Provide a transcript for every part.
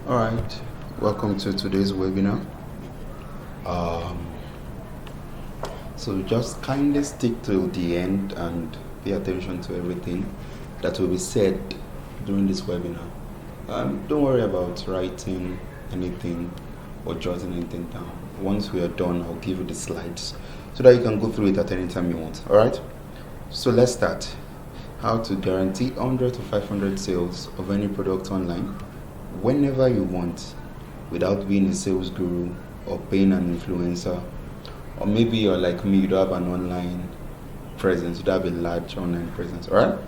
All right, welcome to today's webinar. Um, so just kindly stick to the end and pay attention to everything that will be said during this webinar. Don't worry about writing anything or jotting anything down. Once we are done, I'll give you the slides so that you can go through it at any time you want. All right, so let's start. How to guarantee 100 to 500 sales of any product online whenever you want without being a sales guru or paying an influencer, or maybe you're like me, you don't have an online presence, you don't have a large online presence. All right,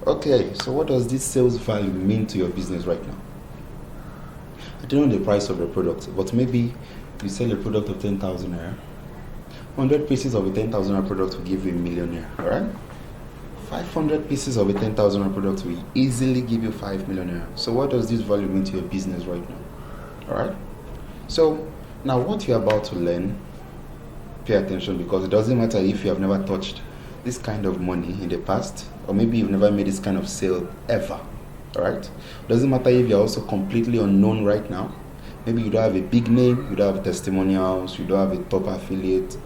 okay, so what does this sales value mean to your business right now? I don't know the price of your product, but maybe you sell a product of 10,000 naira. 100 pieces of a 10,000 naira product will give you a millionaire. All right, 500 pieces of a 10,000 naira product will easily give you 5 million naira. So what does this value mean to your business right now? All right, so now what you're about to learn, pay attention, because it doesn't matter if you have never touched this kind of money in the past, or maybe you've never made this kind of sale ever. All right, doesn't matter if you're also completely unknown right now. Maybe you don't have a big name, you don't have testimonials, you don't have a top affiliate,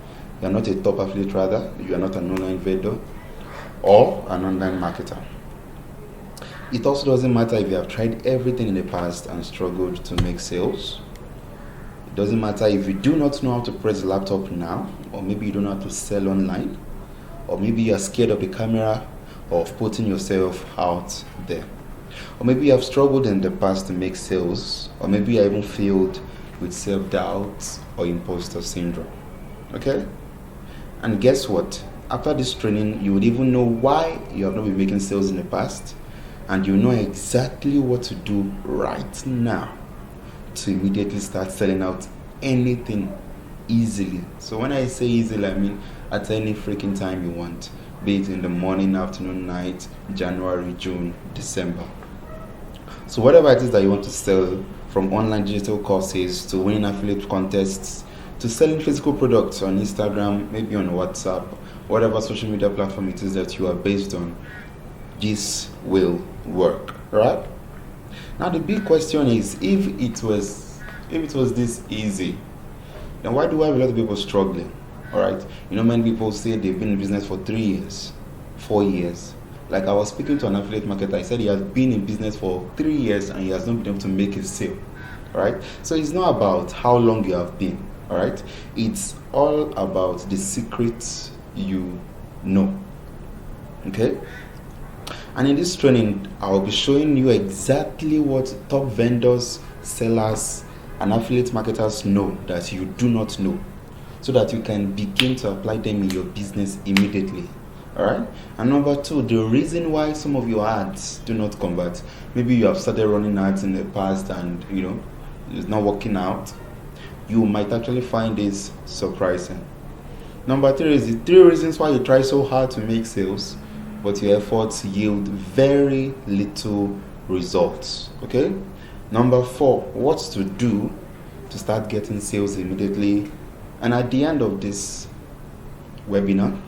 you're not a top affiliate, rather you are not an online vendor or an online marketer. It also doesn't matter if you have tried everything in the past and struggled to make sales. It doesn't matter if you do not know how to press the laptop now, or maybe you don't know how to sell online, or maybe you are scared of the camera or of putting yourself out there, or maybe you have struggled in the past to make sales, or maybe you even failed with self-doubt or imposter syndrome. Okay, and guess what? After this training, you would even know why you have not been making sales in the past, and you know exactly what to do right now to immediately start selling out anything easily. So when I say easily, I mean at any freaking time you want, be it in the morning, afternoon, night, January, June, December. So whatever it is that you want to sell, from online digital courses to winning affiliate contests to selling physical products on Instagram, maybe on WhatsApp, whatever social media platform it is that you are based on, this will work, right? Now the big question is, if it was this easy, then why do I have a lot of people struggling? All right, many people say they've been in business for 3 years, 4 years. Like I was speaking to an affiliate marketer, he said he has been in business for 3 years and he has not been able to make a sale. All right, so it's not about how long you have been. All right, it's all about the secrets you know. Okay, and in this training, I'll be showing you exactly what top vendors, sellers, and affiliate marketers know that you do not know, so that you can begin to apply them in your business immediately. All right. And number two, the reason why some of your ads do not convert. Maybe you have started running ads in the past and it's not working out. You might actually find this surprising. Number three is the 3 reasons why you try so hard to make sales, but your efforts yield very little results. Okay. Number 4, what to do to start getting sales immediately. And at the end of this webinar,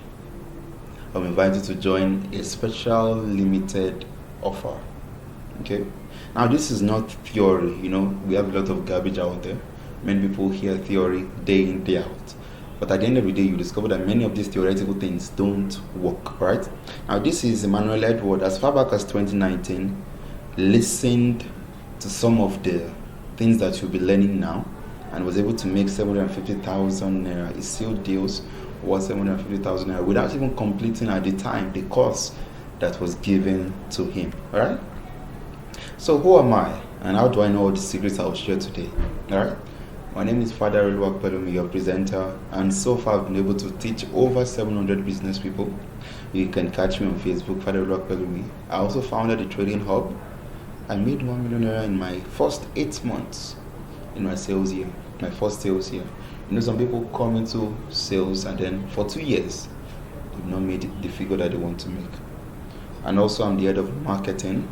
I'm invited to join a special limited offer. Okay. Now this is not theory. We have a lot of garbage out there. Many people hear theory day in, day out. But at the end of the day, you discover that many of these theoretical things don't work, right? Now this is Emmanuel Edward, as far back as 2019, listened to some of the things that you'll be learning now and was able to make 750,000 naira. He sealed deals worth 750,000 naira without even completing at the time the course that was given to him. All right. So who am I, and how do I know all the secrets I'll share today? All right. My name is Father Oluwapelumi, your presenter, and so far I've been able to teach over 700 business people. You can catch me on Facebook, Father Oluwapelumi. I also founded the Trading Hub. I made 1 million naira in my first 8 months in my sales year, my first sales year. Some people come into sales and then for 2 years, they've not made the figure that they want to make. And also I'm the head of marketing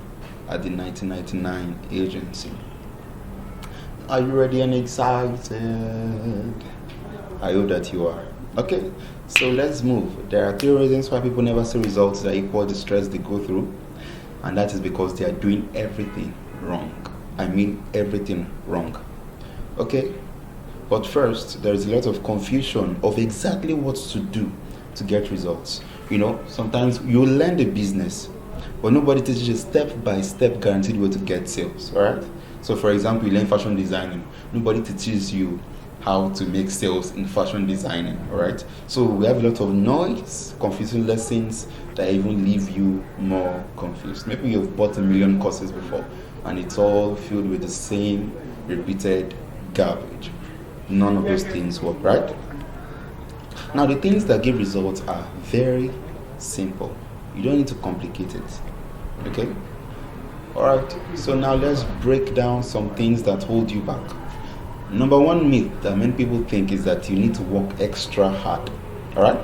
at the 1999 agency. Are you ready and excited? I hope that you are. Okay, so let's move. There are 3 reasons why people never see results that equal the stress they go through, and that is because they are doing everything wrong. I mean everything wrong. Okay? But first, there is a lot of confusion of exactly what to do to get results. Sometimes you learn the business, but nobody teaches you step-by-step guaranteed way to get sales, alright? So for example, you learn fashion designing. Nobody teaches you how to make sales in fashion designing, alright? So we have a lot of noise, confusing lessons that even leave you more confused. Maybe you've bought 1 million courses before, and it's all filled with the same repeated garbage. None of those things work, right? Now, the things that give results are very simple. You don't need to complicate it. Okay? Alright, so now let's break down some things that hold you back. Number one myth that many people think is that you need to work extra hard. Alright?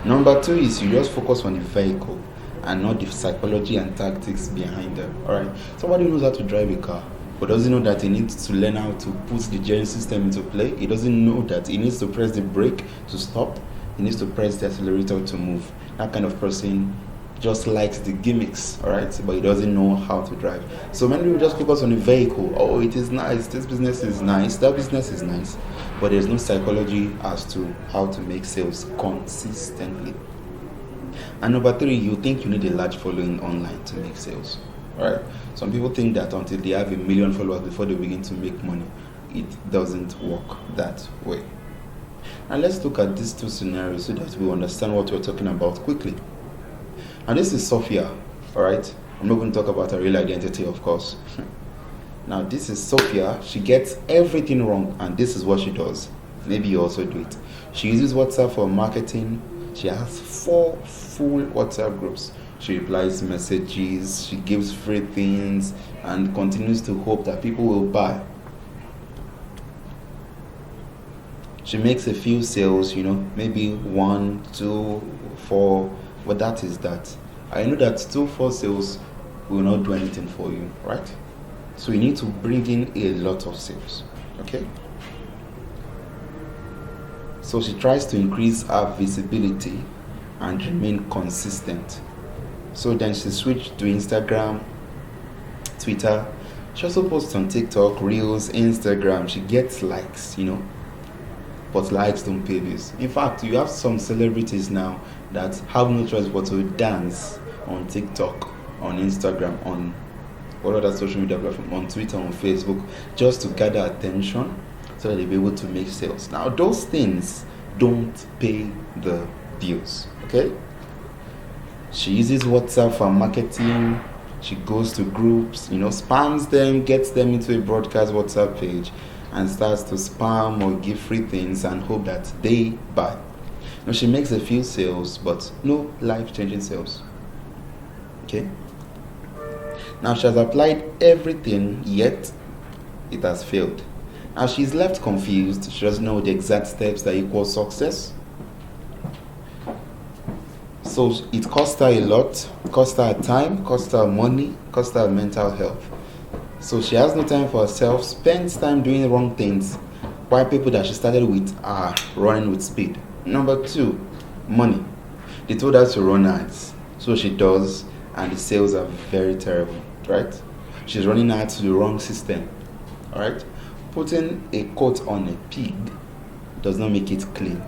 Number two is you just focus on the vehicle and not the psychology and tactics behind them. Alright? Somebody knows how to drive a car, but doesn't know that he needs to learn how to put the gearing system into play. He doesn't know that he needs to press the brake to stop. He needs to press the accelerator to move. That kind of person just likes the gimmicks, alright, but he doesn't know how to drive. So many people just focus on the vehicle. Oh, it is nice, this business is nice, that business is nice, but there's no psychology as to how to make sales consistently. And number three, you think you need a large following online to make sales. Right? Some people think that until they have 1 million followers before they begin to make money. It doesn't work that way. Now let's look at these two scenarios so that we understand what we're talking about quickly. And this is Sophia, alright? I'm not going to talk about her real identity, of course. Now this is Sophia. She gets everything wrong, and this is what she does. Maybe you also do it. She uses WhatsApp for marketing. She has 4 full WhatsApp groups. She replies messages, she gives free things, and continues to hope that people will buy. She makes a few sales, maybe 1, 2, 4, but that is that. I know that 2, 4 sales will not do anything for you, right? So you need to bring in a lot of sales, okay? So she tries to increase her visibility and remain consistent. So then she switched to Instagram, Twitter. She also posts on TikTok, Reels, Instagram. She gets likes, but likes don't pay bills. In fact, you have some celebrities now that have no choice but to dance on TikTok, on Instagram, on what other social media platform, on Twitter, on Facebook, just to gather attention so that they'll be able to make sales. Now, those things don't pay the bills, okay? She uses WhatsApp for marketing. She goes to groups, spams them, gets them into a broadcast WhatsApp page, and starts to spam or give free things and hope that they buy. She makes a few sales, but no life-changing sales. Okay? Now she has applied everything, yet it has failed. Now she's left confused. She doesn't know the exact steps that equal success. So it cost her a lot, cost her time, cost her money, cost her mental health. So she has no time for herself, spends time doing wrong things, while people that she started with are running with speed. Number 2, money. They told her to run ads, so she does, and the sales are very terrible, right? She's running ads to the wrong system, alright? Putting a coat on a pig does not make it clean.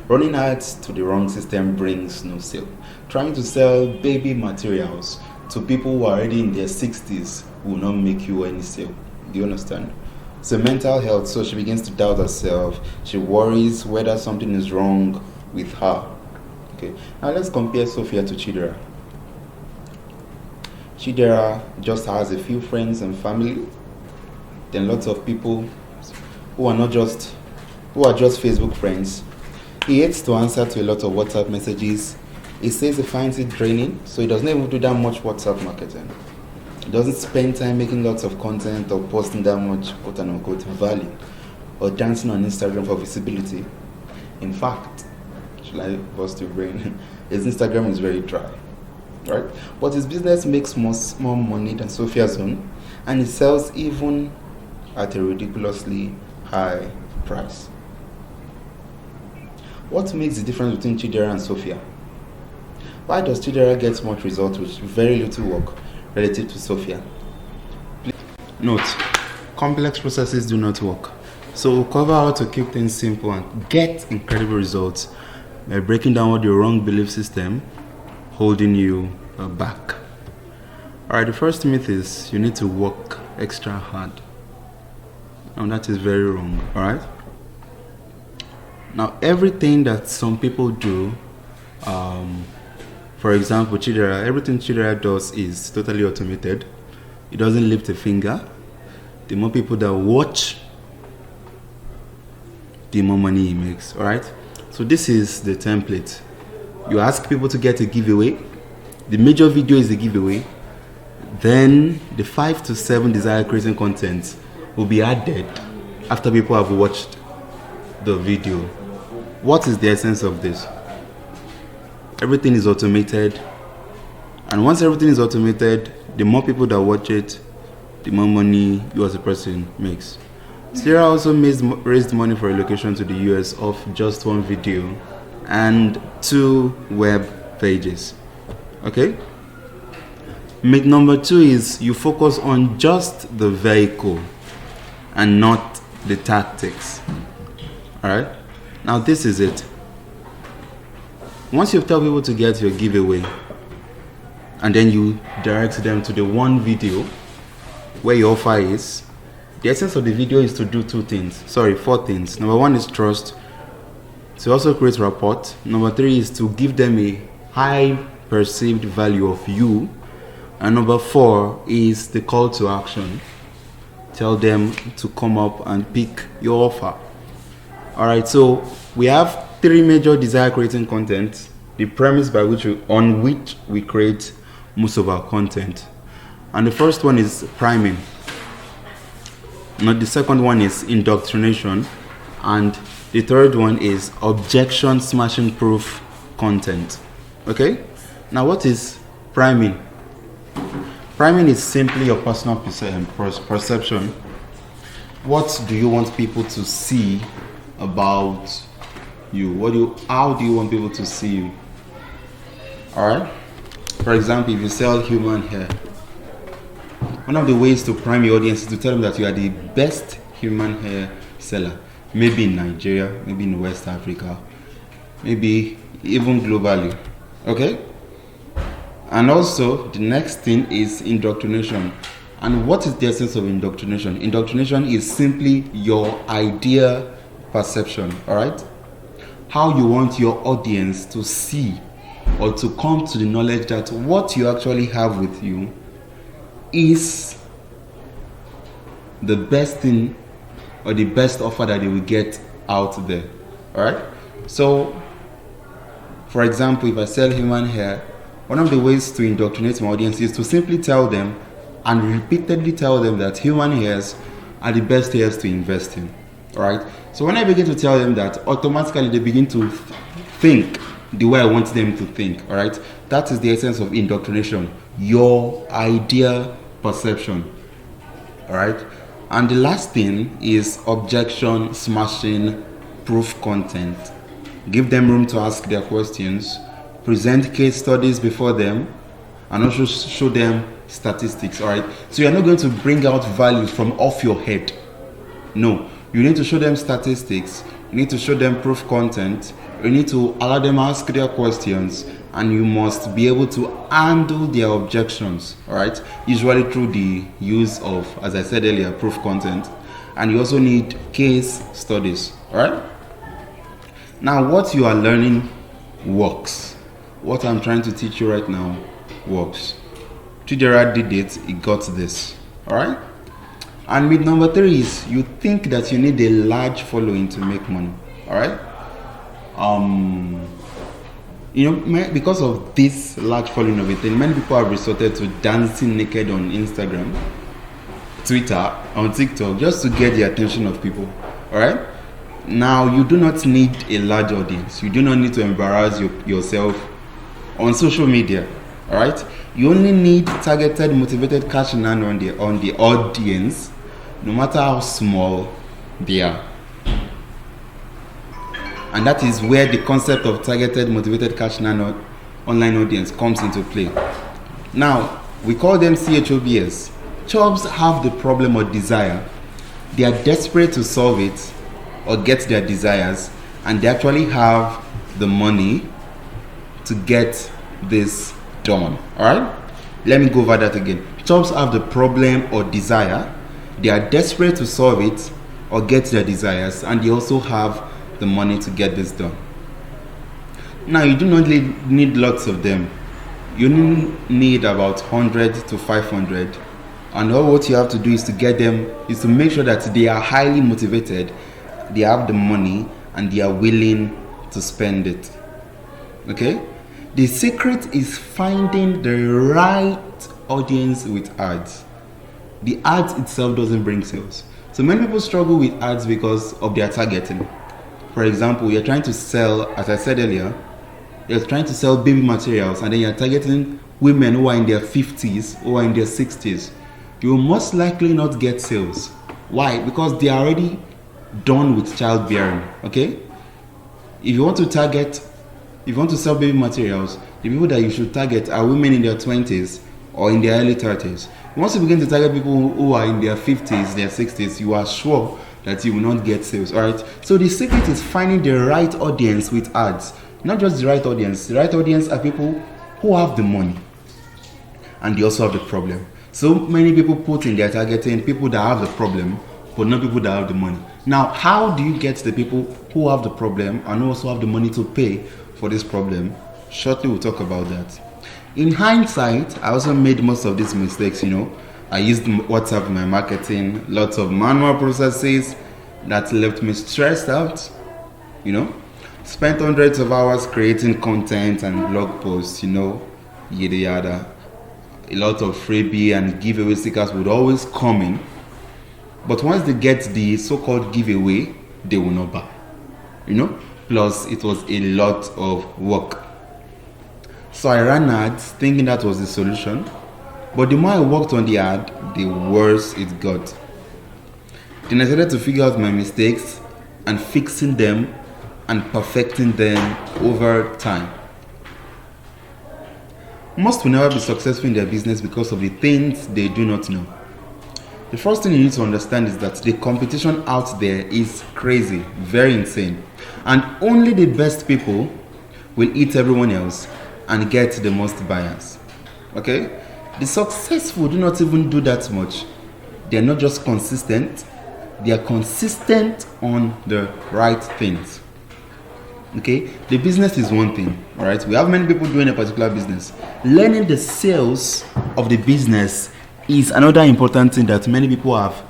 Running ads to the wrong system brings no sale. Trying to sell baby materials to people who are already in their 60s will not make you any sale. Do you understand? So mental health, so she begins to doubt herself. She worries whether something is wrong with her. Okay, now let's compare Sophia to Chidera. Chidera just has a few friends and family. Then lots of people who are just Facebook friends. He hates to answer to a lot of WhatsApp messages. He says he finds it draining, so he doesn't even do that much WhatsApp marketing. He doesn't spend time making lots of content or posting that much quote-unquote value or dancing on Instagram for visibility. In fact, should I bust your brain? His Instagram is very dry, right? But his business makes more money than Sophia's own, and he sells even at a ridiculously high price. What makes the difference between Chidera and Sophia? Why does Chidera get much results with very little work relative to Sophia? Note, complex processes do not work. So we'll cover how to keep things simple and get incredible results by breaking down what your wrong belief system holding you back. Alright, the first myth is you need to work extra hard. Now that is very wrong, alright? Now everything that some people do, for example, Chidera, everything Chidera does is totally automated. It doesn't lift a finger. The more people that watch, the more money he makes, alright? So this is the template. You ask people to get a giveaway. The major video is the giveaway. Then the 5 to 7 desired creating content will be added after people have watched the video. What is the essence of this? Everything is automated, and once everything is automated, the more people that watch it, the more money you as a person makes. Sierra also raised money for relocation to the US off just one video and 2 web pages. Okay? Myth number 2 is you focus on just the vehicle and not the tactics. Alright? Now this is it. Once you tell people to get your giveaway and then you direct them to the one video where your offer is, the essence of the video is to do 4 things. Number 1 is trust, to also create rapport. Number 3 is to give them a high perceived value of you. And number 4 is the call to action. Tell them to come up and pick your offer. Alright, so we have 3 major desire creating content, the premise on which we create most of our content. And the first one is priming. Now the second one is indoctrination, and the third one is objection smashing proof content. Okay? Now what is priming? Priming is simply your personal perception. What do you want people to see about you? How do you want people to see you? Alright? For example, if you sell human hair, one of the ways to prime your audience is to tell them that you are the best human hair seller. Maybe in Nigeria, maybe in West Africa, maybe even globally. Okay? And also, the next thing is indoctrination. And what is the essence of indoctrination? Indoctrination is simply your idea perception, alright? How you want your audience to see or to come to the knowledge that what you actually have with you is the best thing or the best offer that they will get out there, alright? So, for example, if I sell human hair, one of the ways to indoctrinate my audience is to simply tell them and repeatedly tell them that human hairs are the best hairs to invest in. Alright? So when I begin to tell them that, automatically they begin to think the way I want them to think. Alright? That is the essence of indoctrination. Your idea perception. Alright? And the last thing is objection smashing proof content. Give them room to ask their questions. Present case studies before them, and also show them statistics. All right, so you're not going to bring out values from off your head. No, you need to show them statistics, you need to show them proof content, you need to allow them ask their questions, and you must be able to handle their objections. All right, usually through the use of, as I said earlier, proof content. And you also need case studies. All right, now what you are learning works. What I'm trying to teach you right now works. Chidera did it, he got this. Alright? And myth number 3 is you think that you need a large following to make money. Alright? Because of this large following of a thing, many people have resorted to dancing naked on Instagram, Twitter, on TikTok, just to get the attention of people. Alright? Now, you do not need a large audience. You do not need to embarrass yourself on social media. Alright? You only need targeted, motivated cash in hand on the audience, no matter how small they are. And that is where the concept of targeted, motivated cash in hand online audience comes into play. Now, we call them CHOBS. Chubbs have the problem or desire. They are desperate to solve it or get their desires, and they actually have the money to get this done. Alright? Let me go over that again. Chubbs have the problem or desire. They are desperate to solve it or get their desires, and they also have the money to get this done. Now, you do not need lots of them. You need about 100 to 500, and all what you have to do is to get them, is to make sure that they are highly motivated, they have the money, and they are willing to spend it. Okay? The secret is finding the right audience with ads. The ads itself doesn't bring sales. So many people struggle with ads because of their targeting. For example, you're trying to sell, as I said earlier, you're trying to sell baby materials, and then you're targeting women who are in their 50s or in their 60s. You will most likely not get sales. Why? Because they are already done with childbearing. Okay? If you want to sell baby materials, the people that you should target are women in their 20s or in their early 30s. Once you begin to target people who are in their 50s, their 60s, you are sure that you will not get sales. Alright? So the secret is finding the right audience with ads. Not just the right audience. The right audience are people who have the money, and they also have the problem. So many people put in their targeting people that have the problem, but not people that have the money. Now, how do you get the people who have the problem and also have the money to pay for this problem? Shortly, we'll talk about that. In hindsight, I also made most of these mistakes. I used WhatsApp in my marketing, lots of manual processes that left me stressed out. Spent hundreds of hours creating content and blog posts, yada yada. A lot of freebie and giveaway stickers would always come in. But once they get the so-called giveaway, they will not buy. Plus it was a lot of work. So I ran ads thinking that was the solution. But the more I worked on the ad, the worse it got. Then I started to figure out my mistakes and fixing them and perfecting them over time. Most will never be successful in their business because of the things they do not know. The first thing you need to understand is that the competition out there is crazy, very insane. And only the best people will eat everyone else and get the most buyers. Okay? The successful do not even do that much. They are not just consistent, they are consistent on the right things. Okay, the business is one thing, all right? We have many people doing a particular business. Learning the sales of the business is another important thing that many people have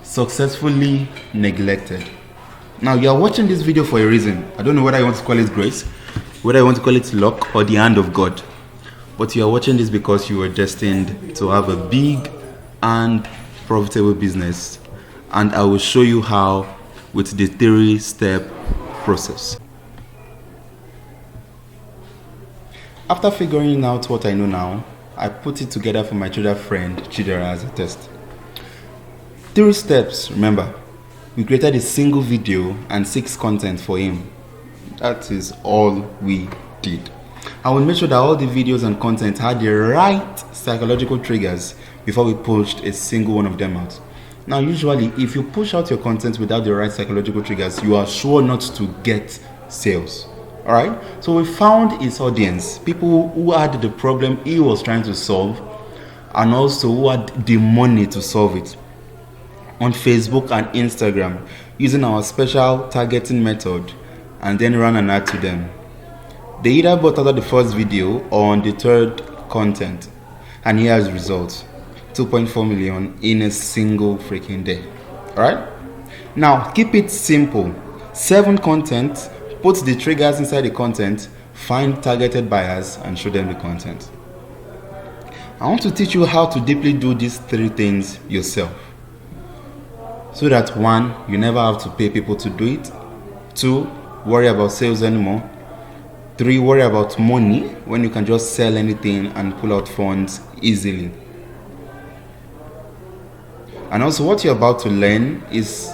successfully neglected. Now, you are watching this video for a reason. I don't know whether you want to call it grace, whether you want to call it luck or the hand of God. But you are watching this because you are destined to have a big and profitable business. And I will show you how with the 3-step process. After figuring out what I know now, I put it together for my Chidera friend Chidera as a test. 3 steps, remember. We created a single video and 6 content for him. That is all we did. I will make sure that all the videos and content had the right psychological triggers before we pushed a single one of them out. Now, usually, if you push out your content without the right psychological triggers, you are sure not to get sales. Alright? So we found his audience, people who had the problem he was trying to solve, and also who had the money to solve it, on Facebook and Instagram, using our special targeting method, and then ran an ad to them. They either bought out of the first video or on the 3rd content, and here's the results. 2.4 million in a single freaking day. Alright? Now, keep it simple. 7 content, put the triggers inside the content, find targeted buyers, and show them the content. I want to teach you how to deeply do these 3 things yourself. So that 1, you never have to pay people to do it. 2, worry about sales anymore. 3, worry about money when you can just sell anything and pull out funds easily. And also, what you're about to learn is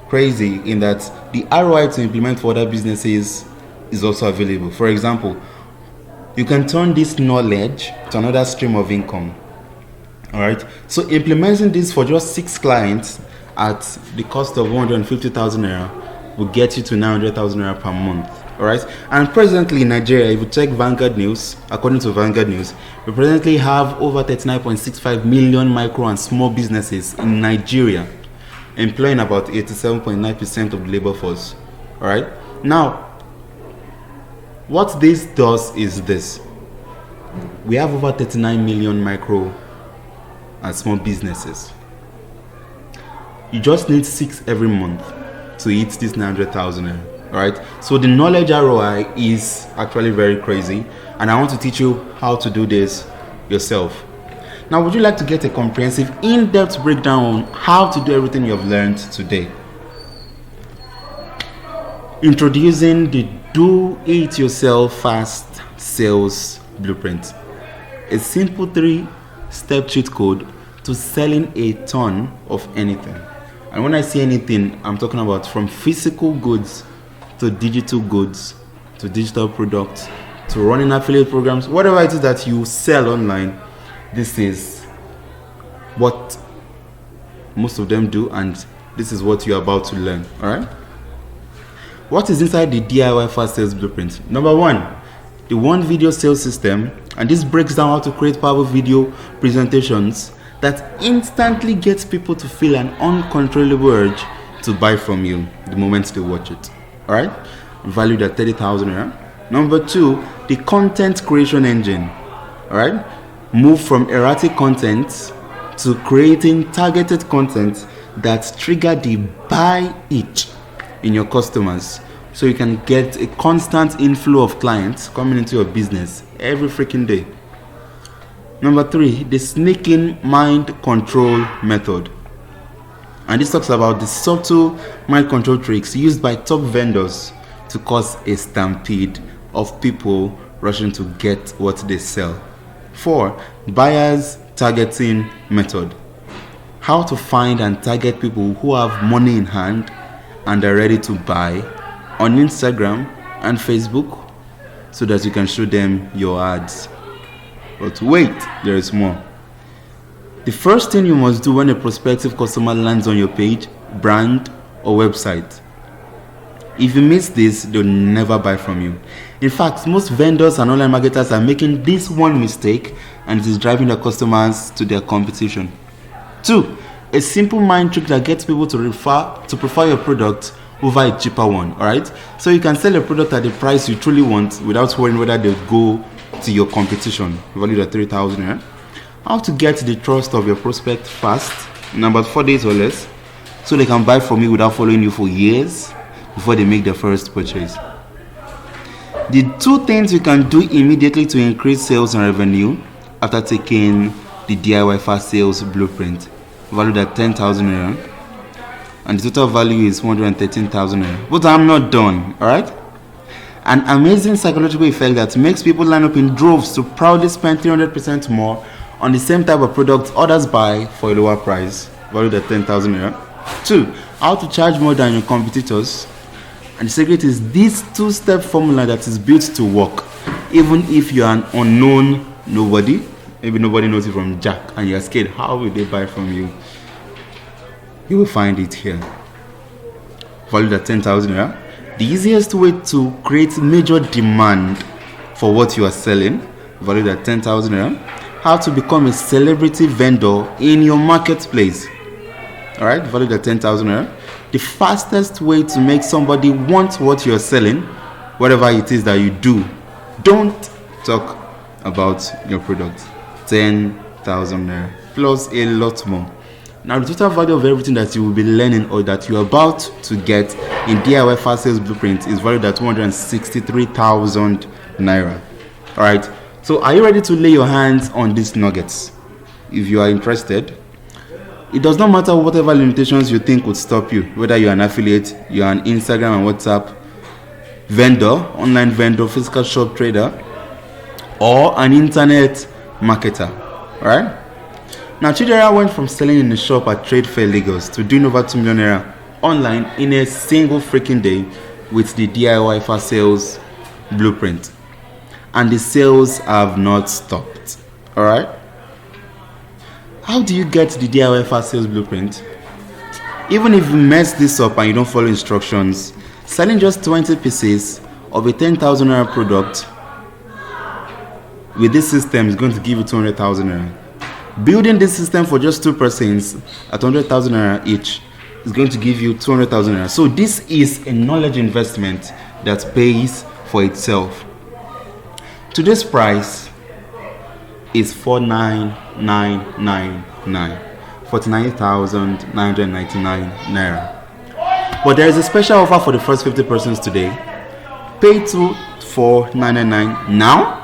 crazy in that the ROI to implement for other businesses is also available. For example, you can turn this knowledge to another stream of income. All right. So implementing this for just 6 clients at the cost of 150,000 naira will get you to 900,000 naira per month. All right. And presently in Nigeria, if you check Vanguard News, according to Vanguard News, we presently have over 39.65 million micro and small businesses in Nigeria, employing about 87.9% of the labor force. All right. Now, what this does is this: we have over 39 million micro and small businesses. You just need 6 every month to hit this 900,000. All right. So the knowledge ROI is actually very crazy, and I want to teach you how to do this yourself. Now, would you like to get a comprehensive, in-depth breakdown on how to do everything you have learned today? Introducing the Do It Yourself Fast Sales Blueprint, a simple 3-step cheat code to selling a ton of anything. And when I say anything, I'm talking about from physical goods to digital goods to digital products to running affiliate programs, whatever it is that you sell online. This is what most of them do, and this is what you're about to learn. All right. What is inside the DIY Fast Sales Blueprint? Number 1, the one video sales system, and this breaks down how to create powerful video presentations that instantly gets people to feel an uncontrollable urge to buy from you the moment they watch it. All right, valued at 30,000 naira. Number 2, the content creation engine. All right, move from erratic content to creating targeted content that trigger the buy itch in your customers, so you can get a constant inflow of clients coming into your business every freaking day. Number 3, the sneaking mind control method. And this talks about the subtle mind control tricks used by top vendors to cause a stampede of people rushing to get what they sell. 4, buyers targeting method. How to find and target people who have money in hand and are ready to buy on Instagram and Facebook, so that you can show them your ads. But wait, there is more. The first thing you must do when a prospective customer lands on your page, brand, or website. If you miss this, they'll never buy from you. In fact, most vendors and online marketers are making this one mistake, and it is driving their customers to their competition. 2, a simple mind trick that gets people to prefer your product over a cheaper one. All right, so you can sell a product at the price you truly want without worrying whether they'll go to your competition, valued at 3,000. Yeah? How to get the trust of your prospect fast, in about 4 days or less, so they can buy from you without following you for years before they make their first purchase. The 2 things you can do immediately to increase sales and revenue after taking the DIY Fast Sales Blueprint, valued at 10,000 naira, and the total value is 113,000 naira. But I'm not done. All right. An amazing psychological effect that makes people line up in droves to proudly spend 300% more on the same type of product others buy for a lower price, valued at 10,000 naira. 2, how to charge more than your competitors. And the secret is this 2-step formula that is built to work, even if you are an unknown nobody. Maybe nobody knows you from Jack, and you're scared. How will they buy from you? You will find it here, valued at 10,000 naira. The easiest way to create major demand for what you are selling, valued at 10,000 naira. How to become a celebrity vendor in your marketplace, all right, valued at 10,000 naira. The fastest way to make somebody want what you're selling, whatever it is that you do. Don't talk about your product, 10,000 naira, plus a lot more. Now, the total value of everything that you will be learning or that you're about to get in DIY Fast Sales Blueprint is valued at 263,000 naira. All right. So, are you ready to lay your hands on these nuggets? If you are interested, it does not matter whatever limitations you think would stop you, whether you're an affiliate, you're an Instagram and WhatsApp vendor, online vendor, physical shop trader, or an internet marketer. All right. Now, Chidera went from selling in a shop at Trade Fair Lagos to doing over 2 million naira online in a single freaking day with the DIY Fast Sales Blueprint. and the sales have not stopped. All right. How do you get the DIY fast sales blueprint? Even if you mess this up and you don't follow instructions, selling just 20 pieces of a 10,000 naira product with this system is going to give you 200,000 naira. Building this system for just 2 persons at 100,000 naira each is going to give you 200,000 naira. So this is a knowledge investment that pays for itself. Today's price is 49,999, 49,999 naira. But there is a special offer for the first 50 persons today. Pay 24,999 now,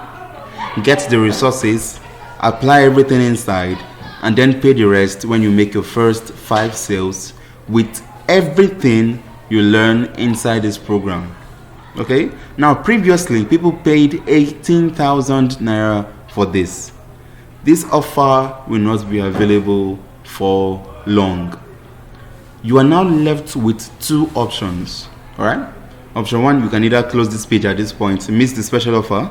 get the resources, apply everything inside, and then pay the rest when you make your first 5 sales with everything you learn inside this program. Okay? Now, previously, people paid 18,000 naira for this. This offer will not be available for long. You are now left with 2 options. Alright? Option 1, you can either close this page at this point, miss the special offer,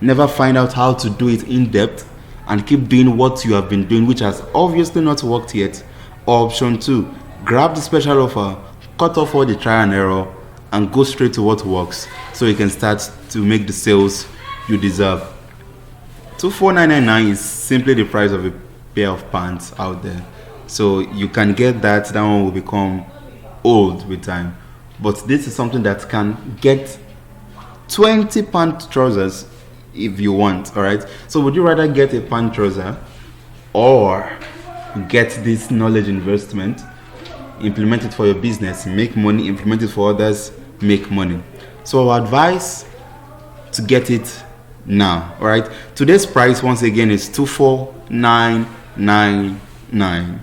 never find out how to do it in depth, and keep doing what you have been doing, which has obviously not worked yet. Or option 2, grab the special offer, cut off all the trial and error, and go straight to what works so you can start to make the sales you deserve. 24,999 is simply the price of a pair of pants out there. So you can get that. That one will become old with time. But this is something that can get 20 pant trousers if you want. Alright. So would you rather get a pant trouser or get this knowledge investment, implement it for your business, make money, implement it for others, make money? So our advice to get it now. All right, today's price once again is 24,999,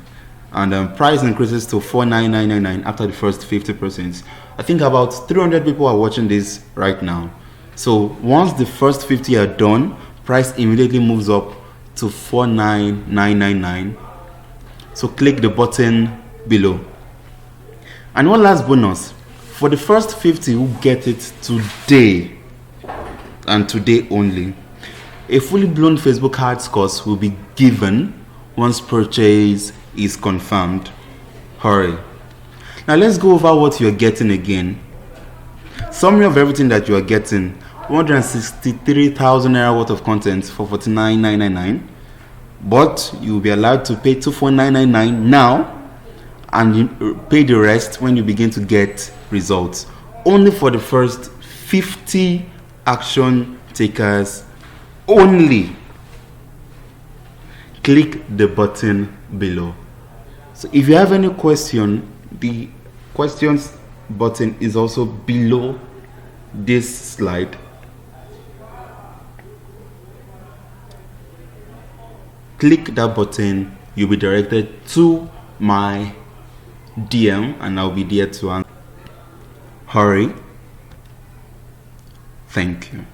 and price increases to 49,999 after the first 50%. I think about 300 people are watching this right now. So once the first 50 are done, price immediately moves up to 49,999. So click the button below. And one last bonus for the first 50 who get it today, and today only, a fully blown Facebook ads course will be given once purchase is confirmed. Hurry. Now let's go over what you're getting again. Summary of everything that you are getting: 163,000 naira worth of content for 49,999, but you'll be allowed to pay 24,999 now, and you pay the rest when you begin to get results. Only for the first 50 action takers only. Click the button below. So if you have any question, the questions button is also below this slide. Click that button, you'll be directed to my DM and I'll be there to answer. Hurry. Thank you.